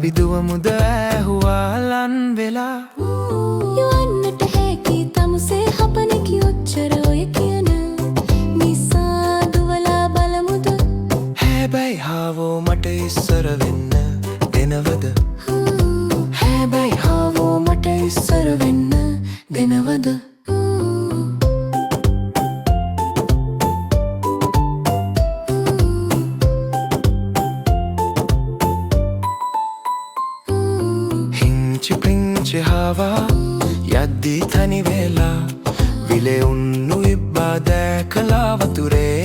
අපි දුවමුද ඇහුවාලන් වෙලා යවන්නට හැකි තමුසේ හපනෙකි ඔච්චර ඔය කියන නිසා දුවලා බලමුද හැබැයි හාවෝ මට ඉස්සර වෙන්න දෙනවද හැබැයි හාවෝ මට ඉස්සර වෙන්න දෙනවද පිංචි හාවා යද්දී තනි වෙලා විලේ උන්නු ඉබ්බා දැකලා වතුරේ